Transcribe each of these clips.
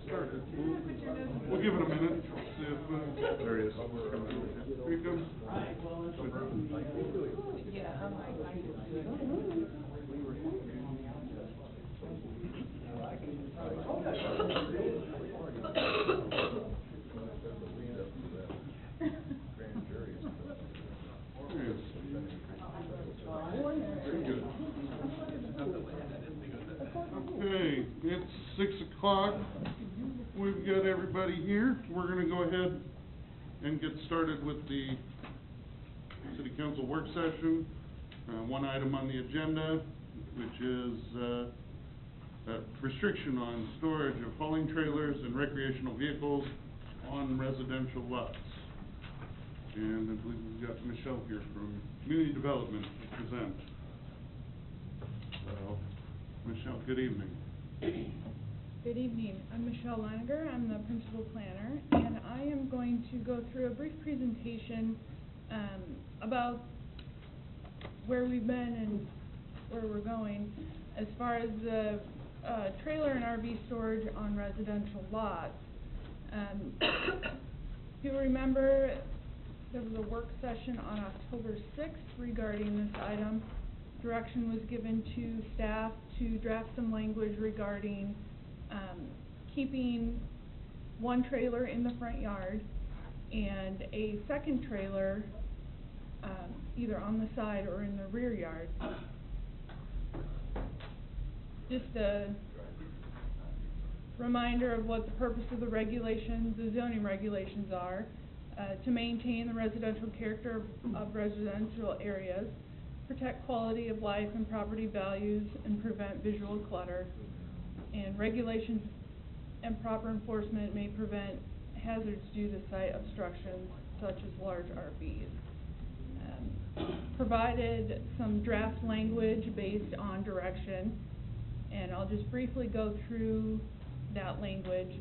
Started. We'll give it a minute, see if, there he is. Here he comes. Okay, it's 6 o'clock. We've got everybody here. We're gonna go ahead and get started with the city council work session. One item on the agenda, which is, restriction on storage of hauling trailers and recreational vehicles on residential lots. And I believe we've got Michelle here from Community Development to present. So, Michelle, good evening. Good evening. I'm Michelle Leininger. I'm the principal planner, and I am going to go through a brief presentation about where we've been and where we're going as far as the trailer and RV storage on residential lots. If you remember, there was a work session on October 6th regarding this item. Direction was given to staff to draft some language regarding keeping one trailer in the front yard and a second trailer either on the side or in the rear yard. Just a reminder of what the purpose of the regulations, the zoning regulations are, to maintain the residential character of residential areas, protect quality of life and property values, and prevent visual clutter. And regulations and proper enforcement may prevent hazards due to site obstructions, such as large RVs. Provided some draft language based on direction, and I'll just briefly go through that language.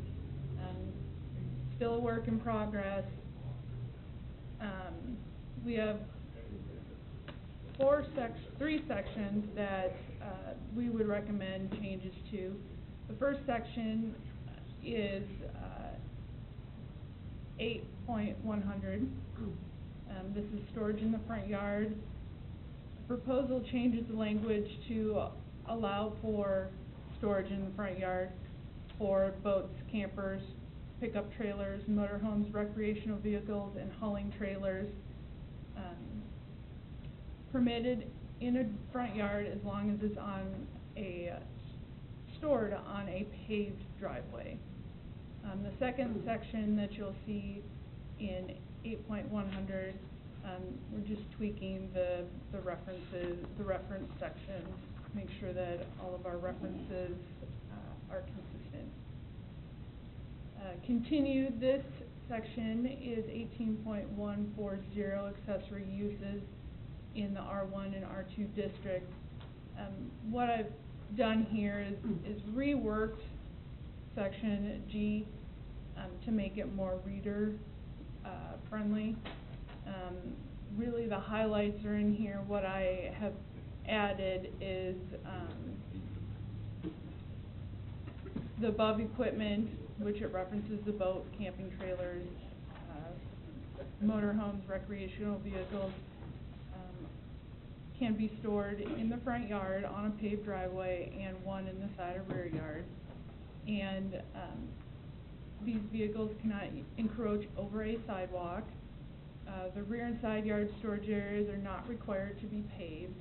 Still a work in progress. We have three sections that we would recommend changes to. The first section is 8.100. This is storage in the front yard. The proposal changes the language to allow for storage in the front yard for boats, campers, pickup trailers, motorhomes, recreational vehicles, and hauling trailers. Permitted in a front yard as long as it's stored on a paved driveway. The second section that you'll see in 8.100, we're just tweaking the references, the reference sections, make sure that all of our references are consistent. Continued, this section is 18.140, accessory uses in the R1 and R2 districts. What I've done here is reworked section G to make it more reader friendly. Really the highlights are in here. What I have added is the above equipment, which it references the boat, camping trailers, motorhomes, recreational vehicles, can be stored in the front yard on a paved driveway and one in the side or rear yard. And these vehicles cannot encroach over a sidewalk. The rear and side yard storage areas are not required to be paved.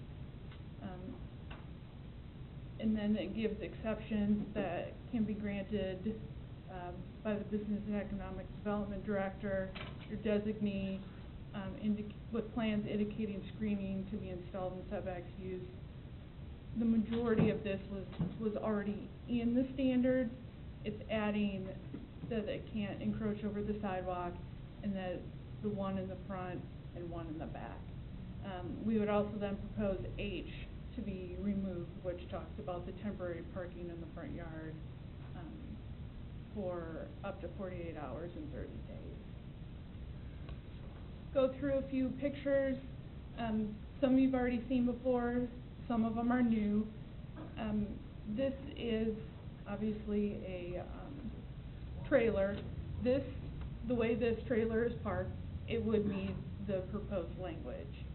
And then it gives exceptions that can be granted by the Business and Economic Development Director, your designee, with plans indicating screening to be installed in setbacks used. The majority of this was already in the standard. It's adding that it can't encroach over the sidewalk, and that the one in the front and one in the back. We would also then propose H to be removed, which talks about the temporary parking in the front yard for up to 48 hours and 30 days. Go through a few pictures. Some you've already seen before, some of them are new. This is obviously a, trailer. The way this trailer is parked, it would meet the proposed language.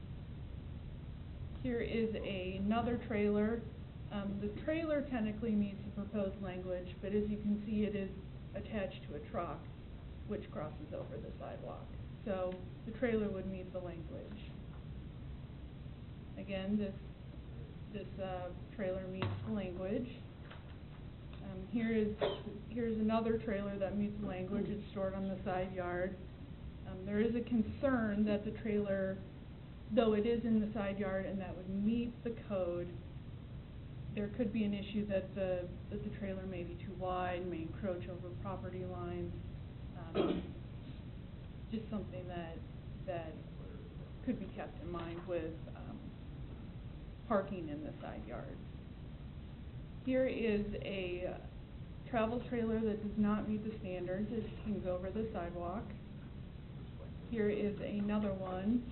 Here is another trailer. The trailer technically meets the proposed language, but as you can see, it is attached to a truck, which crosses over the sidewalk. So the trailer would meet the language. Again, this trailer meets the language. Here's another trailer that meets the language. It's stored on the side yard. There is a concern that the trailer, though it is in the side yard and that would meet the code, there could be an issue that the trailer may be too wide, may encroach over property lines. Just something that could be kept in mind with parking in the side yard. Here is a travel trailer that does not meet the standards. It hangs over the sidewalk. Here is another one.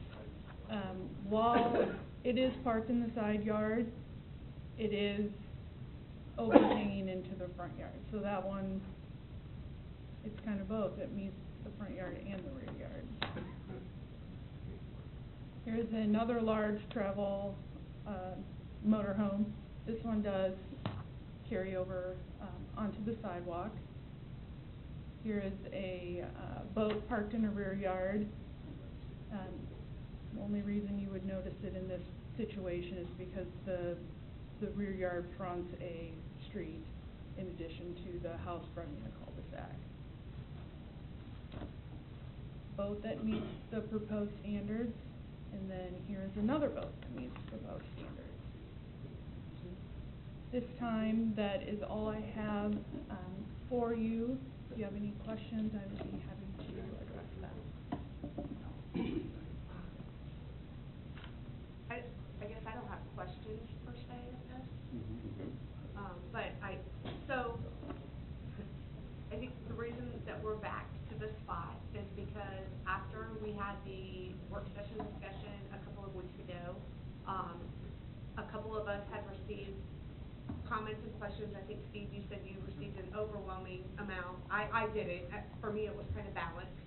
While it is parked in the side yard, it is overhanging into the front yard. So that one, it's kind of both. It meets the front yard and the rear yard. Here's another large travel motorhome. This one does carry over onto the sidewalk. Here is a boat parked in a rear yard. The only reason you would notice it in this situation is because the rear yard fronts a street in addition to the house fronting a cul-de-sac. Boat that meets the proposed standards, and then here is another boat that meets the proposed standards. This time, that is all I have for you. If you have any questions, I would be happy to address them. I guess I don't have questions per se of this. But I think the reason that we're back to this spot is because after we had the work session discussion a couple of weeks ago, a couple of us had received comments and questions. I think, Steve, you said you received an overwhelming amount. I didn't. For me, it was kind of balanced.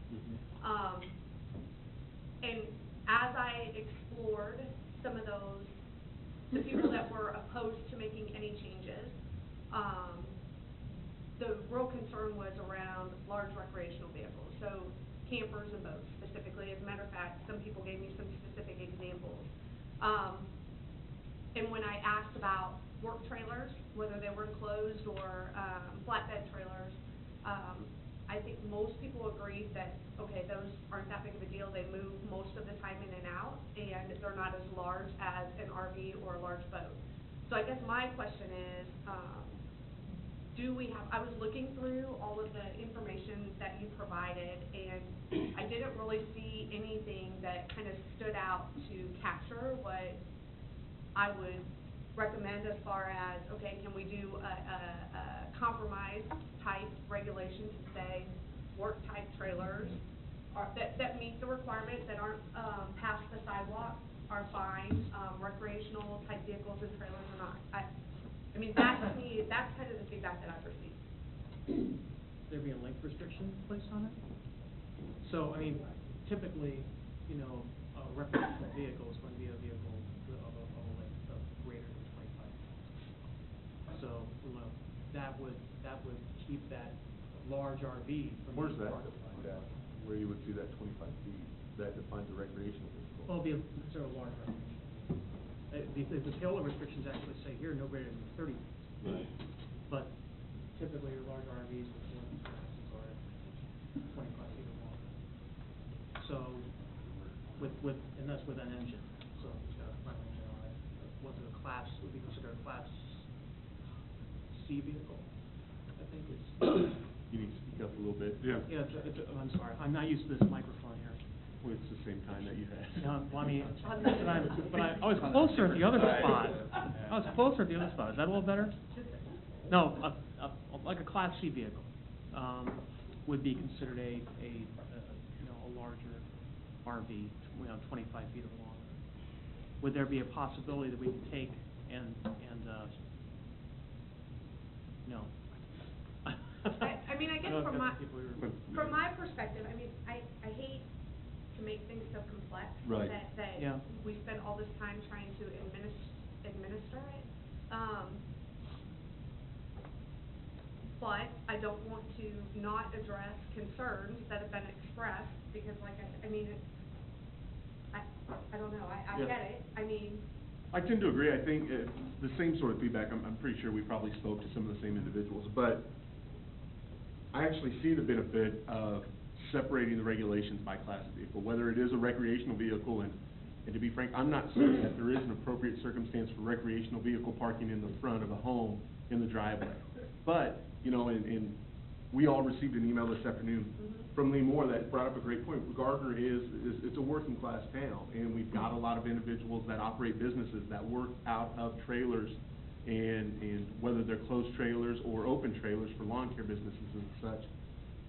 And as I explored some of those, the people that were opposed to making any changes, the real concern was around large recreational vehicles, so campers and boats specifically. As a matter of fact, some people gave me some specific examples. And when I asked about work trailers, whether they were enclosed or flatbed trailers, I think most people agreed that, okay, those aren't that big of a deal. They move most of the time in and out, and they're not as large as an RV or a large boat. So I guess my question is, I was looking through all of the information that you provided, and I didn't really see anything that kind of stood out to capture what I would recommend as far as, okay, can we do a compromise type regulation to say work type trailers that meet the requirements, that aren't past the sidewalk, are fine, recreational type vehicles and trailers are not. I mean, that's kind of the feedback that I've received. There be a length restriction placed on it? So, I mean, typically, you know, a recreational vehicle is going to be a vehicle of a length of greater than 25 feet. So, you know, that would keep that large RV from Where's being that parked. defined at, where you would see that 25 feet? That defines a recreational vehicle. Well, it'll be considered a large recreational vehicle. The payload restrictions actually say here no greater than 30 feet. Right. But typically, your large RVs with more than 2 axles are 25 feet or longer. So, and that's with an engine, so it's got a front engine on it. Would be considered a Class C vehicle, I think it's. You need to speak up a little bit. Yeah. Yeah, I'm sorry, I'm not used to this microphone here. Well, it's the same time that you had. Well, I mean, but I was closer at the other spot. I was closer at the other spot. Is that a little better? No, like a Class C vehicle, would be considered a larger RV, 25 feet or longer. Would there be a possibility that we could take and mean, I guess know from that's my, the people we were- from my perspective, I mean, I hate to make things so complex. Right. That Yeah. we spend all this time trying to administer it. But I don't want to not address concerns that have been expressed, because like I mean, I don't know, I Yeah. get it, I mean, I tend to agree. I think the same sort of feedback, I'm pretty sure we probably spoke to some of the same individuals, but I actually see the benefit of separating the regulations by class of vehicle, whether it is a recreational vehicle, and to be frank, I'm not certain that there is an appropriate circumstance for recreational vehicle parking in the front of a home in the driveway. But, you know, and we all received an email this afternoon from Lee Moore that brought up a great point. Gardner is it's a working class town, and we've got a lot of individuals that operate businesses that work out of trailers, and whether they're closed trailers or open trailers for lawn care businesses and such.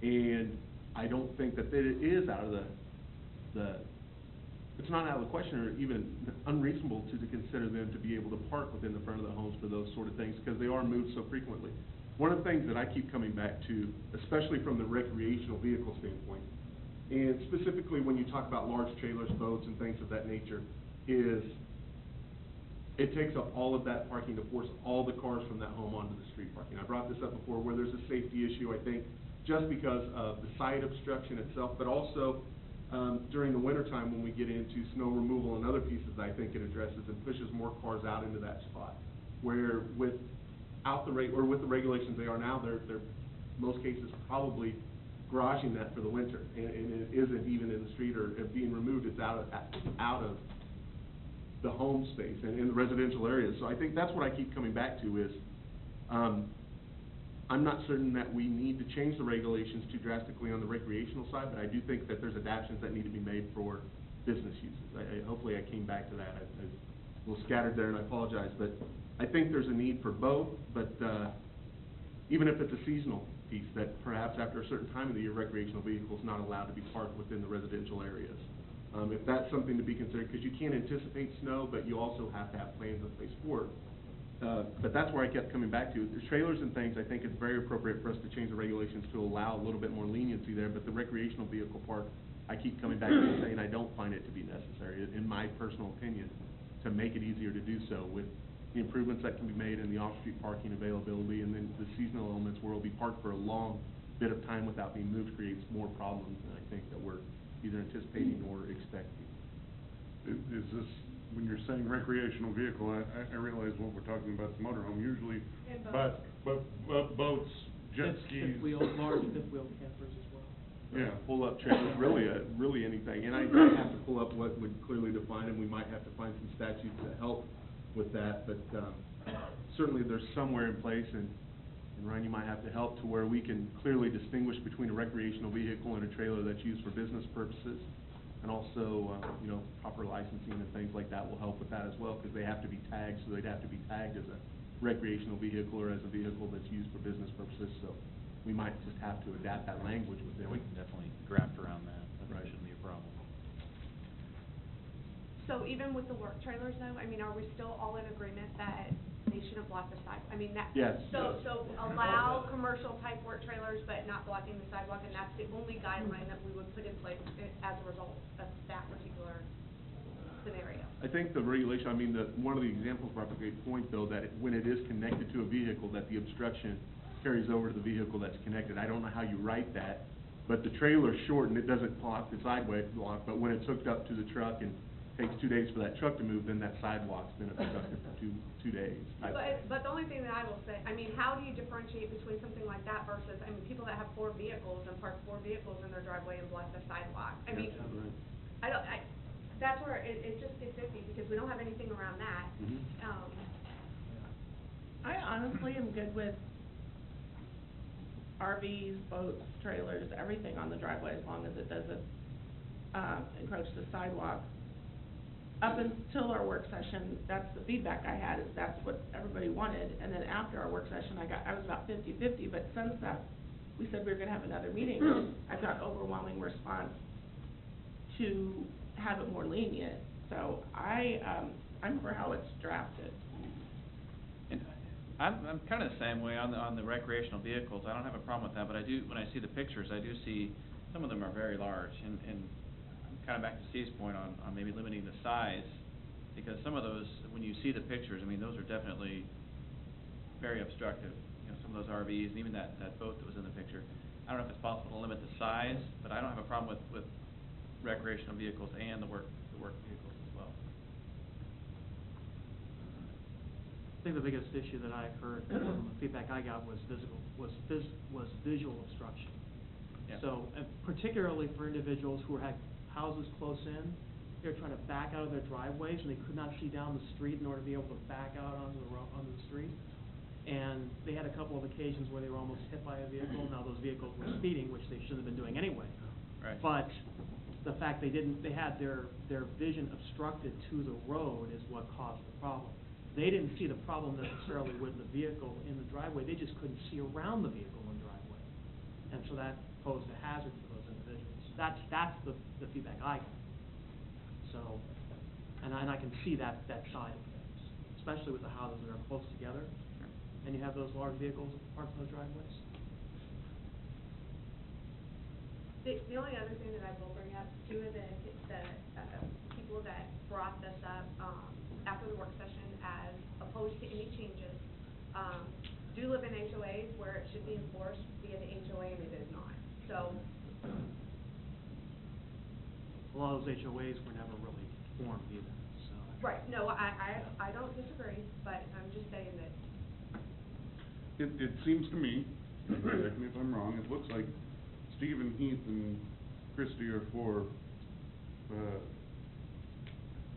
And I don't think that it is out of it's not out of the question or even unreasonable to consider them to be able to park within the front of the homes for those sort of things, because they are moved so frequently. One of the things that I keep coming back to, especially from the recreational vehicle standpoint, and specifically when you talk about large trailers, boats, and things of that nature, is it takes up all of that parking to force all the cars from that home onto the street parking. I brought this up before, where there's a safety issue, I think, just because of the site obstruction itself, but also during the wintertime when we get into snow removal and other pieces, I think it addresses and pushes more cars out into that spot. Where without the with the regulations they are now, they're most cases probably garaging that for the winter, and it isn't even in the street or being removed. It's out of the home space and in the residential areas. So I think that's what I keep coming back to is, I'm not certain that we need to change the regulations too drastically on the recreational side, but I do think that there's adaptations that need to be made for business uses. Hopefully I came back to that. I was a little scattered there, and I apologize, but I think there's a need for both, but even if it's a seasonal piece, that perhaps after a certain time of the year, recreational vehicles not allowed to be parked within the residential areas. If that's something to be considered, because you can't anticipate snow, but you also have to have plans in place for it. But that's where I kept coming back to. The trailers and things, I think it's very appropriate for us to change the regulations to allow a little bit more leniency there, but the recreational vehicle park, I keep coming back to saying I don't find it to be necessary, in my personal opinion, to make it easier to do so with the improvements that can be made in the off-street parking availability, and then the seasonal elements where it'll be parked for a long bit of time without being moved creates more problems than I think that we're either anticipating or expecting. Is this, when you're saying recreational vehicle, I realize what we're talking about is motorhome usually, And but boats, jet skis. Fifth wheel, large fifth wheel campers as well. Yeah. Pull-up trailers, really anything, and I have to pull up what would clearly define them. We might have to find some statutes that help with that, but certainly there's somewhere in place, and Ryan, you might have to help to where we can clearly distinguish between a recreational vehicle and a trailer that's used for business purposes, and also, you know, proper licensing and things like that will help with that as well, because they have to be tagged, so they'd have to be tagged as a recreational vehicle or as a vehicle that's used for business purposes, so we might just have to adapt that language with them. We can definitely draft around that. That Right. shouldn't be a problem. so even with the work trailers though, I mean, are we still all in agreement that they shouldn't block the side, I mean, that. Yes. So allow commercial type work trailers, but not blocking the sidewalk, and that's the only guideline that we would put in place as a result of that particular scenario. I think the regulation, I mean, one of the examples brought up a great point, though, that when it is connected to a vehicle, that the obstruction carries over to the vehicle that's connected. I don't know how you write that, but the trailer's short and it doesn't block the sidewalk block, but when it's hooked up to the truck and takes 2 days for that truck to move, then that sidewalk's been obstructed for two days. But the only thing that I will say, I mean, how do you differentiate between something like that versus, I mean, people that have 4 vehicles and park 4 vehicles in their driveway and block the sidewalk? I mean, Right. that's where it's just 50/50, because we don't have anything around that. Mhm. I honestly am good with RVs, boats, trailers, everything on the driveway, as long as it doesn't, encroach the sidewalk. Up until our work session, that's the feedback I had, is that's what everybody wanted, and then after our work session, I was about 50/50, but since that, we said we were gonna have another meeting, I've got overwhelming response to have it more lenient, so I'm for how it's drafted. And I'm kinda the same way on the recreational vehicles, I don't have a problem with that, but I do, when I see the pictures, I do see, some of them are very large, and I'm kinda back to Steve's point on maybe limiting the size, because some of those, when you see the pictures, I mean, those are definitely very obstructive, you know, some of those RVs, and even that boat that was in the picture. I don't know if it's possible to limit the size, but I don't have a problem with recreational vehicles and the work vehicles as well. I think the biggest issue that I heard from the feedback I got was visual obstruction. Yeah. So, and particularly for individuals who had houses close in, they were trying to back out of their driveways, and they could not see down the street in order to be able to back out onto the street. And they had a couple of occasions where they were almost hit by a vehicle. Now, those vehicles were speeding, which they shouldn't have been doing anyway. Right. But the fact they had their vision obstructed to the road is what caused the problem. They didn't see the problem necessarily with the vehicle in the driveway, they just couldn't see around the vehicle in the driveway. And so that posed a hazard for those individuals. That's the feedback I got. So, and I can see that side of things, especially with the houses that are close together, and you have those large vehicles parked in those driveways. The only other thing that I will bring up, two of the people that brought this up, after the work session as opposed to any changes, do live in HOAs where it should be enforced via the HOA, and it is not, so. A lot of those HOAs were never really formed either, so. Right, no, I don't disagree, but I'm just saying that. It seems to me, correct me if I'm wrong, it looks like Steve and Heath and Christie are for,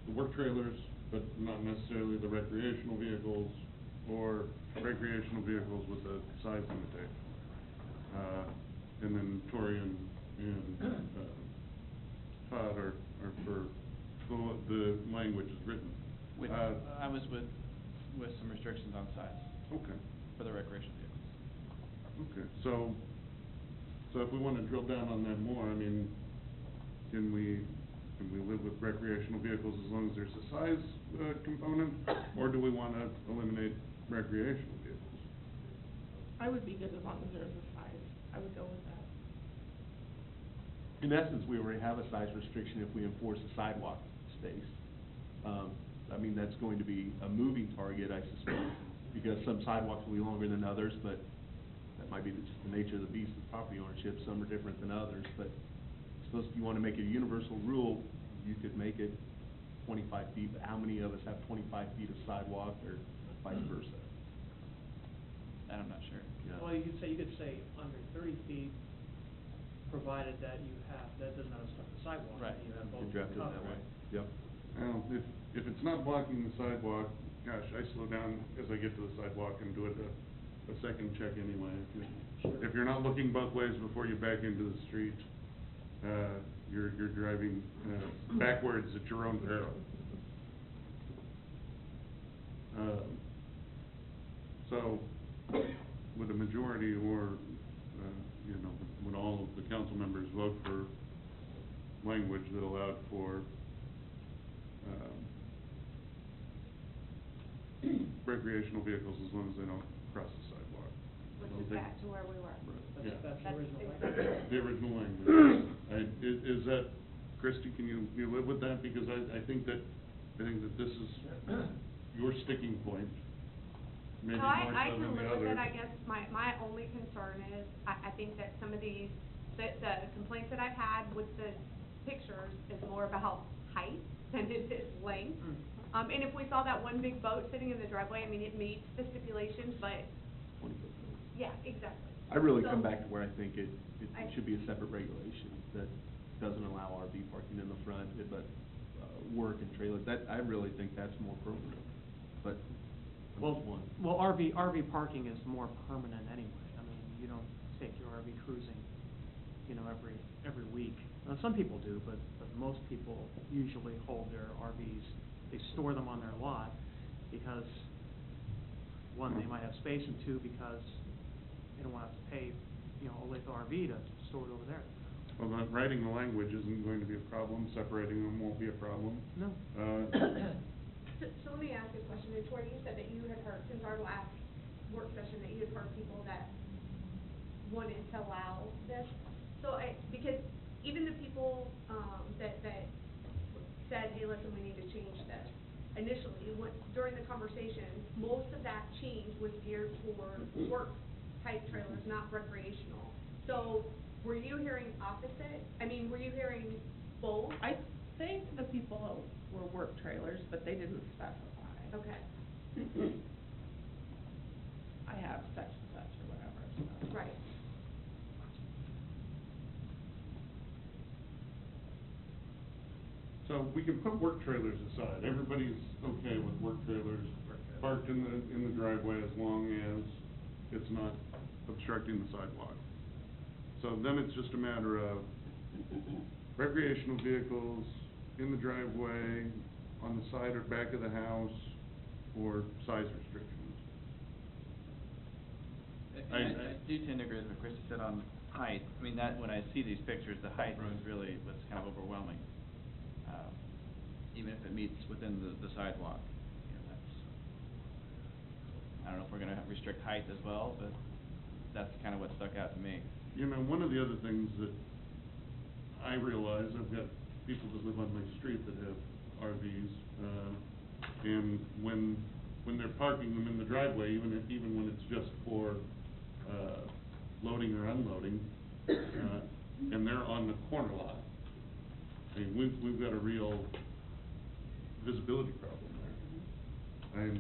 the work trailers, but not necessarily the recreational vehicles, or recreational vehicles with a size limitation. And then Tori and Todd are for the language is written. I was with some restrictions on size Okay. for the recreational vehicles. Okay, so if we wanna drill down on that more, I mean, can we live with recreational vehicles as long as there's a size, component, or do we wanna eliminate recreational vehicles? I would be good as long as there's a size, I would go with that. In essence, we already have a size restriction if we enforce a sidewalk space. I mean, that's going to be a moving target, I suspect, because some sidewalks will be longer than others, but that might be just the nature of the beast of property ownership. Some are different than others, but I suppose if you want to make it a universal rule, you could make it 25 feet, but how many of us have 25 feet of sidewalk, or vice versa? That I'm not sure. Yeah. Well, you could say under 30 feet, provided that that does not obstruct the sidewalk. Right. You have both Could draft it that covered. way, yep. Well, if it's not blocking the sidewalk, gosh, I slow down as I get to the sidewalk and do it a second check anyway. If you're not looking both ways before you back into the street, you're driving, backwards at your own peril. So, would a majority or, would all of the council members vote for language that allowed for, recreational vehicles as long as they don't cross the sidewalk? Which is back to where we were. Yeah. That's the That's original exactly- language. The original language. Is that, Christie, can you live with that? Because I think that this is your sticking point, maybe No, more I so can than the live with other. it, I guess, my only concern is, I think that some of these, the complaints that I've had with the pictures is more about height than it is length. And if we saw that one big boat sitting in the driveway, I mean, it meets the stipulations, but, 20-foot. yeah, exactly. I really So- come back to where I think it I- should be a separate regulation that doesn't allow RV parking in the front, but, work and trailers, I really think that's more appropriate, but. I'm Well, just one. RV parking is more permanent anyway. I mean, you don't take your RV cruising, every week. Now, some people do, but most people usually hold their RVs, they store them on their lot because, one, they might have space, and two, because they don't want to pay, a Olathe RV to store it over there. Well, writing the language isn't going to be a problem, separating them won't be a problem. No. So let me ask you a question, and Tori, you said that you had heard, since our last work session that you had heard people that wanted to allow this. So because even the people, that said, hey, listen, we need to change this, initially, during the conversation, most of that change was geared toward work-type trailers, not recreational. So, were you hearing opposite? I mean, were you hearing both? I think the people were work trailers, but they didn't specify. Okay, I have such and such or whatever, so. right. So we can put work trailers aside. Everybody's okay with work trailers parked in the driveway as long as it's not obstructing the sidewalk. So then it's just a matter of recreational vehicles in the driveway, on the side or back of the house, or size restrictions. I do tend to agree with what Christie said on height. I mean, that, when I see these pictures, the height is really what's kind of overwhelming. Even if it meets within the sidewalk, you know, that's, I don't know if we're gonna restrict height as well, but that's kind of what stuck out to me. You know, one of the other things that I realize, I've got people that live on my street that have RVs, and when they're parking them in the driveway, even when it's just for, loading or unloading, and they're on the corner lot, I mean, we've got a real visibility problem there. And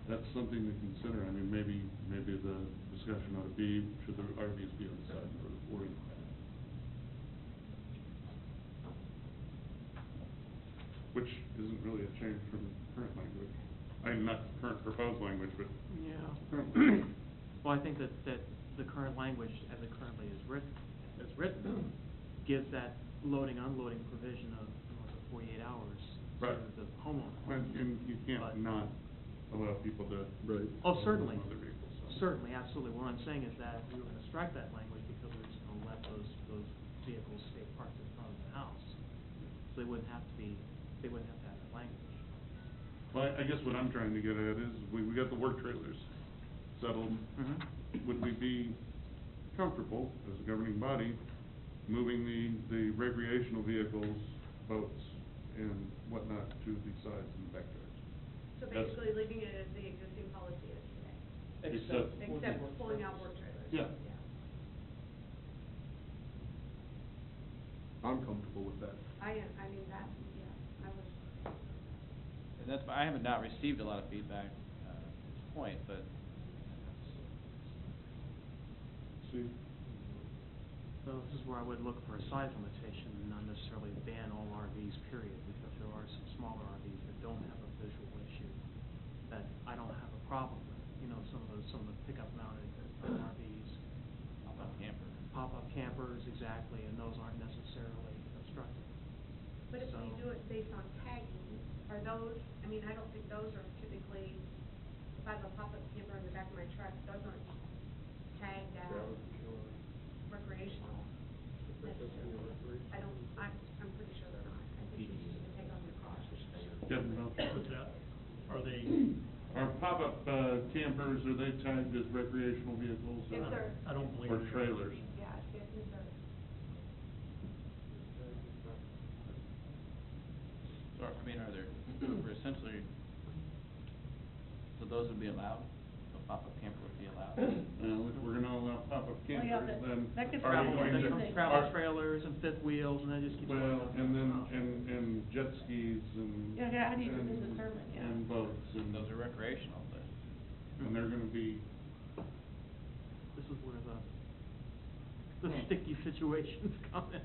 that's something to consider. I mean, maybe the discussion ought to be, should the RVs be on the side or in the back? Which isn't really a change from current language. Not current proposed language, but Yeah. current language. Well, I think that the current language, as it currently is written, gives that loading, unloading provision of 48 hours Right. to the homeowner. And you can't But- not allow people to. Right. Oh, certainly, Other vehicles, so. certainly, absolutely. What I'm saying is that we were gonna strike that language because we were just gonna let those vehicles stay parked in front of the house. So they wouldn't have to have that language. Well, I guess what I'm trying to get at is, we got the work trailers settled. Mm-hmm. Would we be comfortable, as a governing body, moving the recreational vehicles, boats, and whatnot to the sides and backyards? So That's- basically leaving it as the existing policy is today, except pulling out work trailers. Yeah. I'm comfortable with that. I mean, that, yeah, I was. And that's, I have not received a lot of feedback, at this point, but See, So this is where I would look for a size limitation, and not necessarily ban all RVs, period, because there are some smaller RVs that don't have a visual issue that I don't have a problem with. You know, some of the pickup mounted RVs. pop-up camper. Pop-up campers, exactly, and those aren't necessarily obstructive. But if we So- do it based on tagging, are those, I mean, I don't think those are typically, if I have a pop-up camper in the back of my truck, those aren't tagged as recreational necessarily. I'm pretty sure they're not. I think you need to take on your car. Kevin, no? What's that? Are they, Our pop-up, campers, are they tagged as recreational vehicles? If they're, I don't believe. Or they are. trailers? yeah, if they're, So, I mean, are there, we're essentially, so those would be allowed? So pop-up camper would be allowed? Now, if we're gonna allow pop-up Well, yeah, campers, that- then that gets are we travel- going that to? comes Travel are- trailers and fifth wheels, and that just keeps going Well, up and then, up. and jet skis and. Yeah, how do you and- determine, yeah. And boats and. Those are recreational, but. And they're gonna be, This is where the sticky situations come in.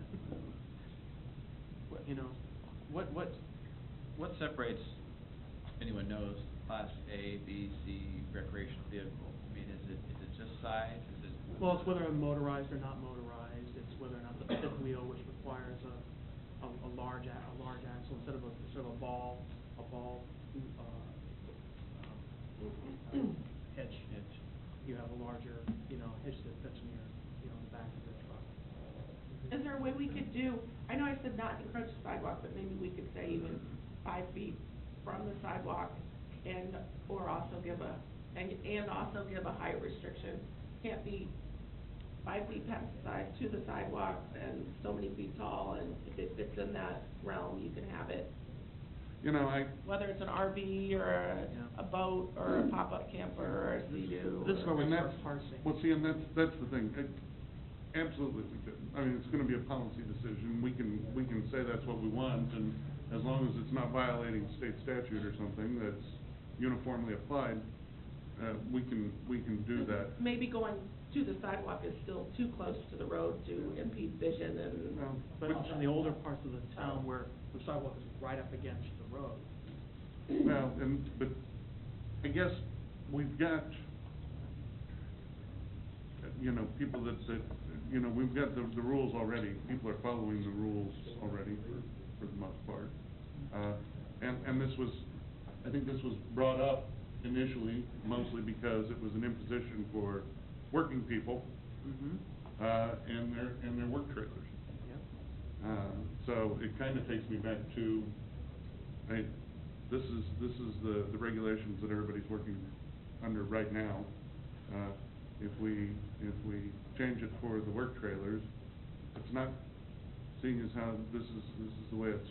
You know, What separates, if anyone knows, class A, B, C recreational vehicle? I mean, is it just size, is it? well, it's whether they're motorized or not motorized, it's whether or not the fifth wheel, which requires a large axle, instead of a ball, hitch. You have a larger, hitch that fits in your, the back of the truck. Is there a way we could do, I know I said not encroach the sidewalk, but maybe we could say even 5 feet from the sidewalk and, or also give a, and also give a height restriction. Can't be 5 feet past the side to the sidewalk and so many feet tall, and if it fits in that realm, you can have it. You know, Whether it's an RV or a boat or a pop-up camper or a Sea-Doo. This is where we and start that's, parsing. well, see, and that's the thing. Absolutely we could. I mean, it's gonna be a policy decision. We can say that's what we want, and as long as it's not violating state statute or something that's uniformly applied, we can do that. Maybe going to the sidewalk is still too close to the road to impede vision and. Well, But in the older parts of the town where the sidewalk is right up against the road. Well, but I guess we've got, you know, people that, you know, we've got the rules already. People are following the rules already for the most part. And this was, I think this was brought up initially mostly because it was an imposition for working people, and their work trailers. Yep. So it kinda takes me back to, this is the regulations that everybody's working under right now. If we change it for the work trailers, it's not, seeing as how this is the way it's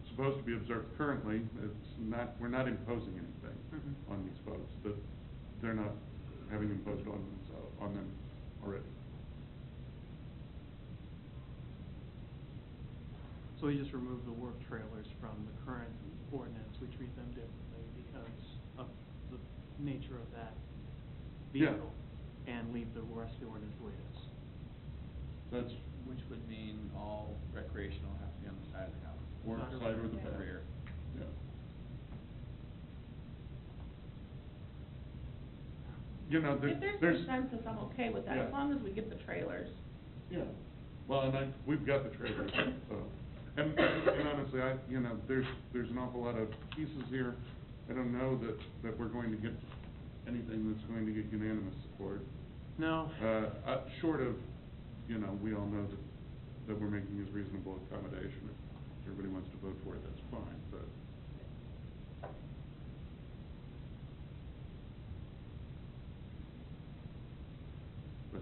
supposed to be observed currently, it's not, we're not imposing anything on these folks that they're not having imposed on themselves, on them already. So we just remove the work trailers from the current ordinance, we treat them differently because of the nature of that Yeah. vehicle, and leave the rest of the ordinance the way it is. That's, Which would mean all recreational have to be on the side of the house. or Side or side or the Or back. rear. Yeah. You know, If there's there's. consensus, I'm okay with that, as Yeah. long as we get the trailers. Yeah, well, and we've got the trailers, so, and honestly, you know, there's an awful lot of pieces here. I don't know that we're going to get anything that's going to get unanimous support. No. Short of, you know, we all know that we're making as reasonable accommodation. If everybody wants to vote for it, that's fine, but.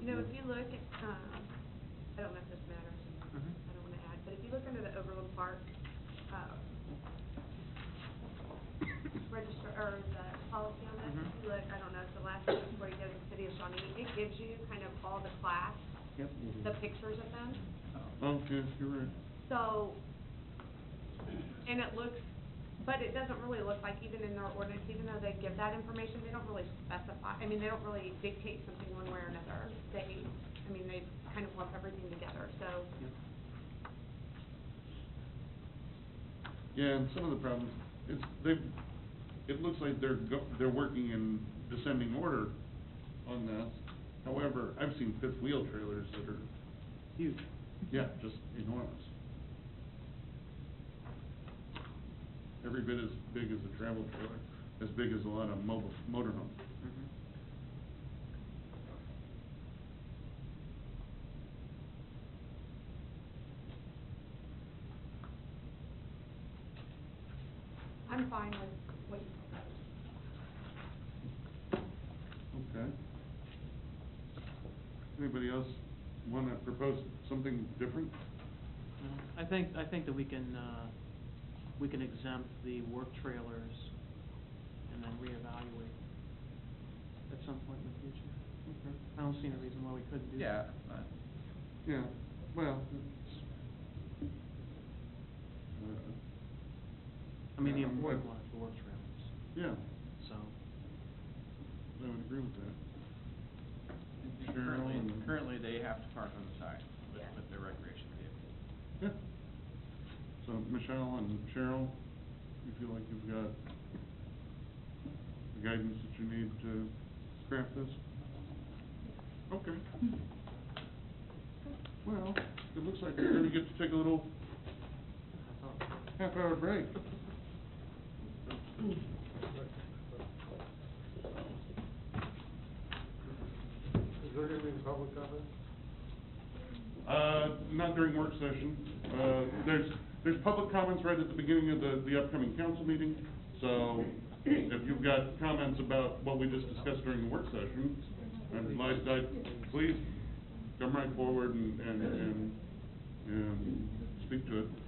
You know, if you look at, I don't know if this matters, I don't wanna add, but if you look under the Overland Park, register, or the policy on this, if you look, I don't know, it's the last page where you go to the city of Shawnee, it gives you kind of all the class, Yep. the pictures of them. Oh, yes, you're right. So, and it looks, but it doesn't really look like, even in their ordinance, even though they give that information, they don't really specify, I mean, they don't really dictate something one way or another. They kind of lump everything together, so. Yeah, and some of the problems, it looks like they're working in descending order on this. However, I've seen fifth wheel trailers that are, Huge. yeah, just enormous. Every bit as big as a travel trailer, as big as a lot of mobile motorhomes. I'm fine with what you propose. Okay. Anybody else wanna propose something different? I think that we can exempt the work trailers and then reevaluate at some point in the future. Okay. I don't see any reason why we couldn't do that. Yeah, well, it's, I mean, the Yeah, important but- one is the work trailers, yeah, so. I would agree with that. Currently, they have to park on the side Yeah. with their recreational vehicles. Yeah. So Michelle and Cheryl, you feel like you've got the guidance that you need to craft this? Okay. Well, it looks like we're gonna get to take a little half-hour break. Is there gonna be any public comment? Not during work session. There's public comments right at the beginning of the upcoming council meeting. So if you've got comments about what we just discussed during the work session, please come right forward and speak to it.